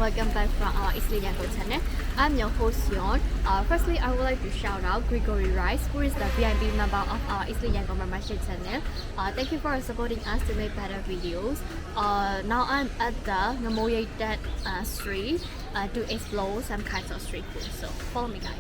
welcome back from our EatSleepYangon channel. I'm your host Yoon. Firstly, I would like to shout out Gregory Rice, who is the VIP member of our EatSleepYangon membership channel. Thank you for supporting us to make better videos. Now I'm at the Ngamoeyate street to explore some kinds of street food. So follow me, guys.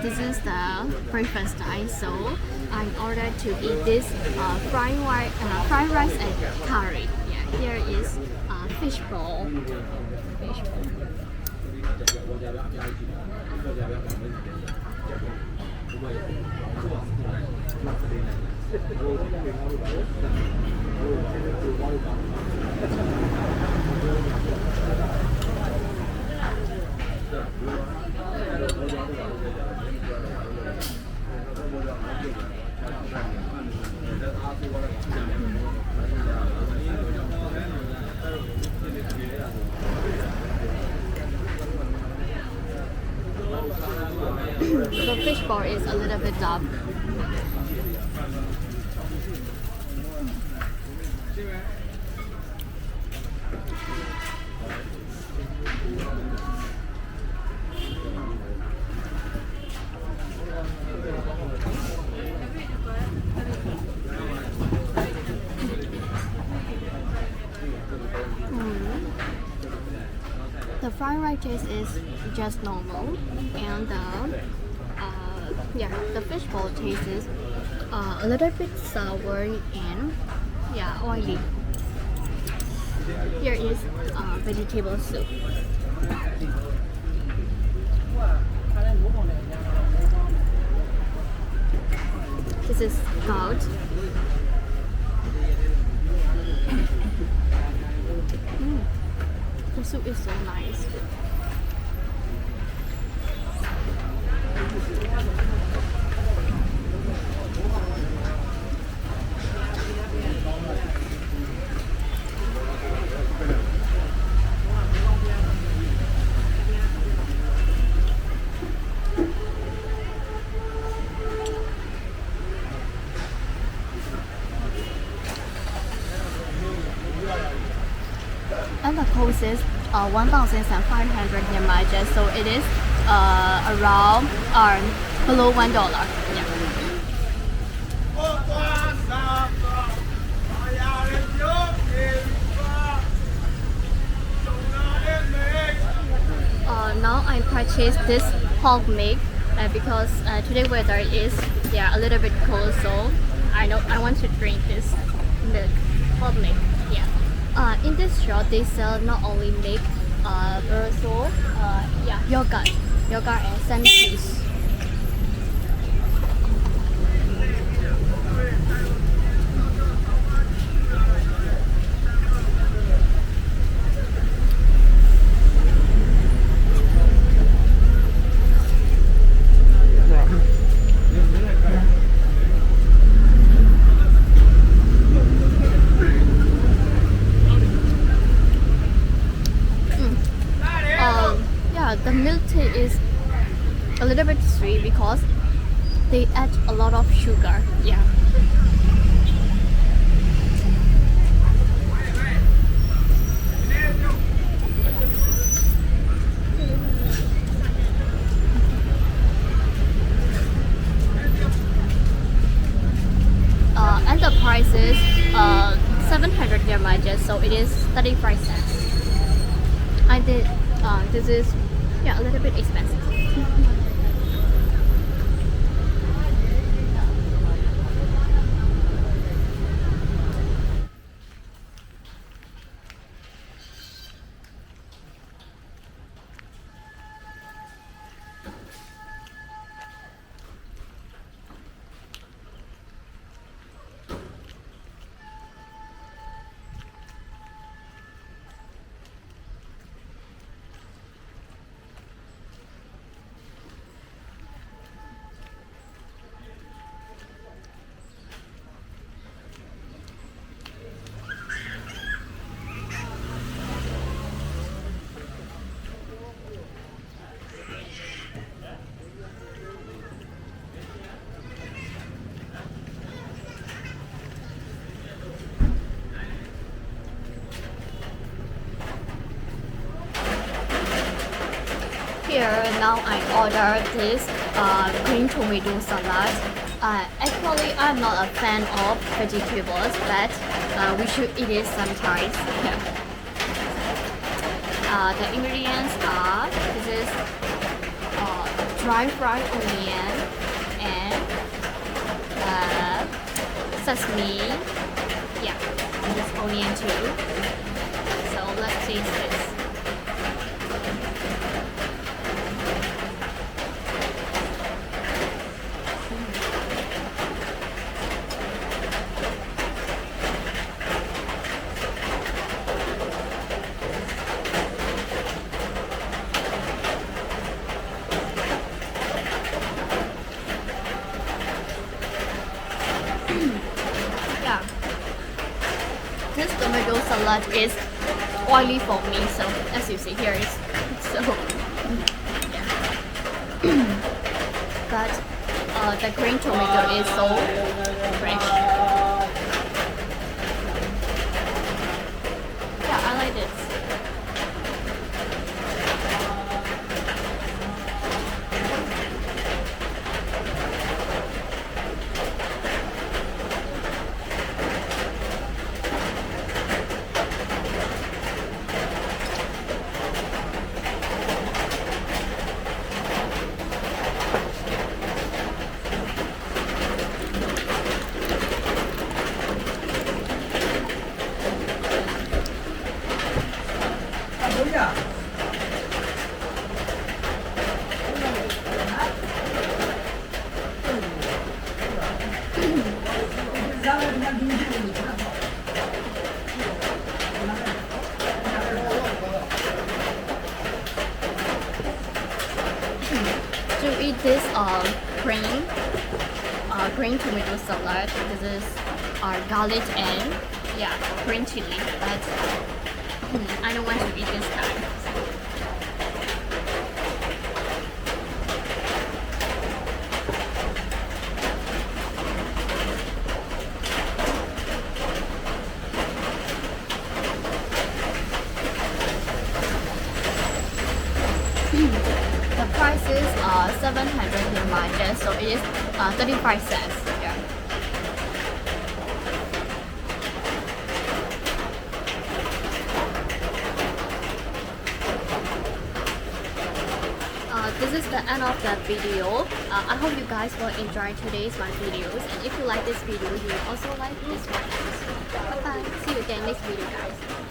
This is the breakfast time, so I'm ordered to eat this fried rice and curry. Yeah, here is fish bowl. Fish bowl. The fish ball is a little bit dark. The fried rice taste is just normal, and the fish ball taste is a little bit sour and oily. Here is vegetable soup. This is goat. The soup is so nice. And the cost is 1,500 Yangon, so it is around below $1. Yeah. Now I purchased this pork meat because today weather is a little bit cold, so I want to drink this milk pork meat. Yeah. In this shop, they sell not only milk, but also yogurt and some cheese. The milk tea is a little bit sweet because they add a lot of sugar. Yeah. And the price is 700 Yangon, so it is 35 cents. I did. This is a little bit expensive. now I ordered this green tomato salad. Actually, I'm not a fan of vegetables, but we should eat it sometimes. The ingredients are this is dry fried onion and sesame. Yeah, and this onion too. So let's taste this. Yeah, this tomato salad is oily for me, so as you see here, it's so yeah. But the green tomato is so fresh. Yeah, I like this. To eat this green tomato salad, this is garlic and green chili, but I don't want to eat this time. The price is 700 Myanmar, so it is 35 cents. Yeah. This is the end of the video. I hope you guys will enjoy today's my videos, and if you like this video, you will also like this one. Bye bye. See you again next video, guys.